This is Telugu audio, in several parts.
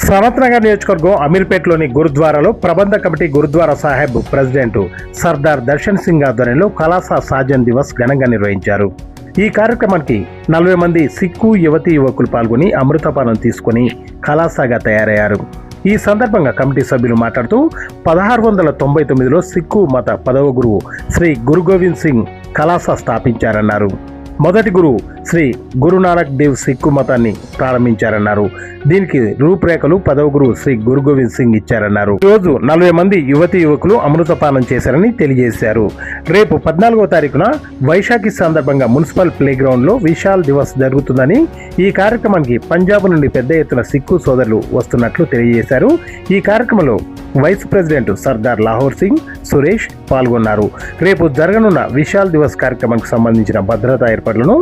సనత్ నగర్ నియోజకవర్గం అమీర్పేటలోని గురుద్వారాలో ప్రబంధ కమిటీ గురుద్వారా సాహెబ్ ప్రెసిడెంట్ సర్దార్ దర్శన్ సింగ్ ఆధ్వర్యంలో కలాసా సాజన్ దివస్ ఘనంగా నిర్వహించారు. ఈ కార్యక్రమానికి 40 మంది సిక్కు యువతీ యువకులు పాల్గొని అమృతపానం తీసుకుని కలాసాగా తయారయ్యారు. ఈ సందర్భంగా కమిటీ సభ్యులు మాట్లాడుతూ 1699లో సిక్కు మత 10వ గురువు శ్రీ గురు గోవింద్ సింగ్ కలాసా స్థాపించారన్నారు. మొదటి గురువు శ్రీ గురునానక్ దేవ్ సిక్కు మతాన్ని ప్రారంభించారన్నారు. దీనికి రూపురేఖలు 10వ గురువు శ్రీ గురు గోవింద్ సింగ్ ఇచ్చారన్నారు. ఈరోజు 40 మంది యువతీ యువకులు అమృతపానం చేశారని తెలియజేశారు. రేపు 14వ తారీఖున వైశాఖి సందర్భంగా మున్సిపల్ ప్లే గ్రౌండ్ లో విశాల్ దివస్ జరుగుతుందని, ఈ కార్యక్రమానికి పంజాబ్ నుండి పెద్ద ఎత్తున సిక్కు సోదరులు వస్తున్నట్లు తెలియజేశారు. ఈ కార్యక్రమంలో వైస్ ప్రెసిడెంట్ సర్దార్ లాహోర్ సింగ్ సురేష్ పాల్గొన్నారు. రేపు జరగనున్న విశాల్ దివస్ కార్యక్రమానికి సంబంధించిన భద్రతా ఏర్పాట్లను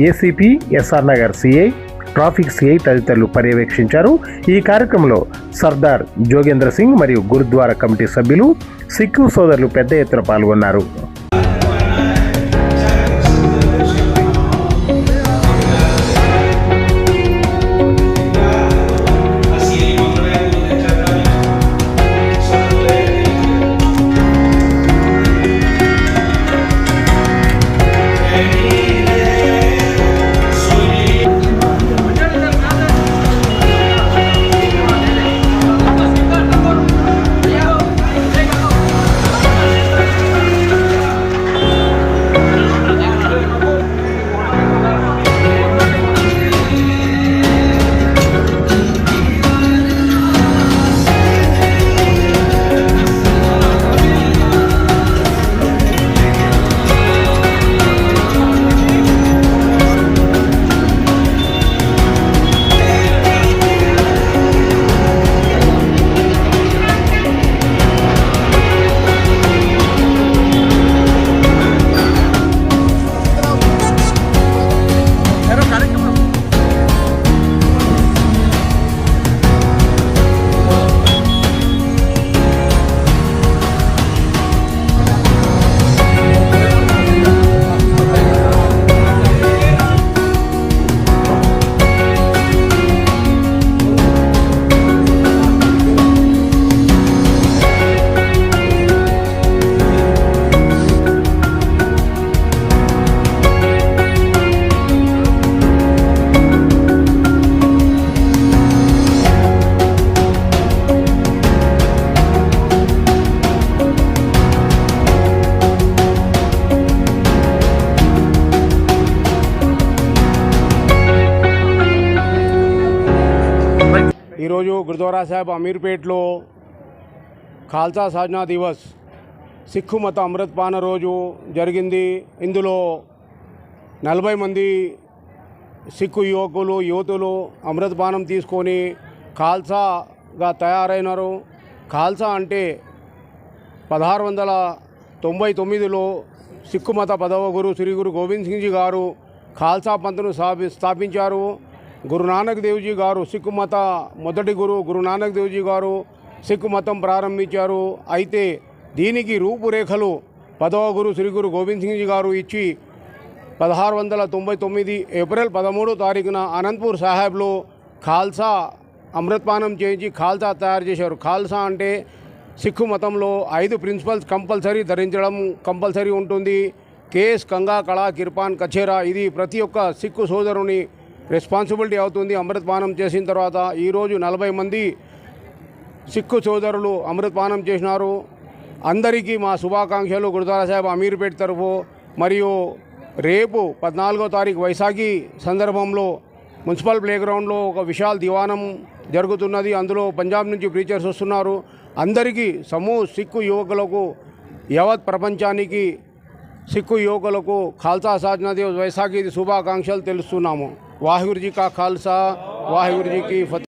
ACP, SR Nagar CI, traffic CI తదితరులు పర్యవేక్షించారు. ఈ కార్యక్రమంలో సర్దార్ జోగేంద్ర సింగ్ మరియు గురుద్వారా కమిటీ సభ్యులు, సిక్కు సోదరులు పెద్ద ఎత్తున పాల్గొన్నారు. ఈరోజు గురుద్వారా సాహెబ్ అమీర్పేట్లో ఖాల్సా సాజనా దివస్ సిక్కు మత అమృతపాన రోజు జరిగింది. ఇందులో 40 మంది సిక్కు యువతులు అమృతపానం తీసుకొని ఖాల్సాగా తయారైనారు. ఖాల్సా అంటే 1699లో సిక్కు మత 10వ గురు శ్రీ గురు గోవింద్ సింగ్ జీ గారు ఖాల్సా పంత్ను స్థాపించారు. గురునానక్ దేవ్జీ గారు సిక్కు మత మొదటి గురువు గురునానక్ దేవ్జీ గారు సిక్కు మతం ప్రారంభించారు. అయితే దీనికి రూపురేఖలు 10వ గురు శ్రీ గురు గోవింద్ సింగ్ జీ గారు ఇచ్చి 1699 ఏప్రిల్ 13వ తారీఖున అనంతపూర్ సాహెబ్లో ఖాల్సా అమృతపానం చేయించి ఖాల్సా తయారు చేశారు. ఖాల్సా అంటే సిక్కు మతంలో 5 ప్రిన్సిపల్స్ కంపల్సరీ ధరించడం కంపల్సరీ ఉంటుంది. కేస్, కంగా, కళ, కిర్పాన్, కచేరా ఇది ప్రతి ఒక్క సిక్కు సోదరుని రెస్పాన్సిబిలిటీ అవుతుంది. అమృతపానం చేసిన తర్వాత ఈరోజు 40 మంది సిక్కు సోదరులు అమృతపానం చేసినారు. అందరికీ మా శుభాకాంక్షలు గురుద్వారా సాహెబ్ అమీర్పేట్ తరఫు. మరియు రేపు 14వ తారీఖు వైశాఖి సందర్భంలో మున్సిపల్ ప్లేగ్రౌండ్లో ఒక విశాల్ దివానం జరుగుతున్నది. అందులో పంజాబ్ నుంచి ప్రీచర్స్ వస్తున్నారు. అందరికీ సిక్కు యువకులకు, యావత్ ప్రపంచానికి సిక్కు యువకులకు ఖాల్సా సాజనా దివస్ వైశాఖి శుభాకాంక్షలు తెలుస్తున్నాము. వాహిగురు జీ కా ఖాల్సా, వాహిగురు జీ కి ఫతేహ్.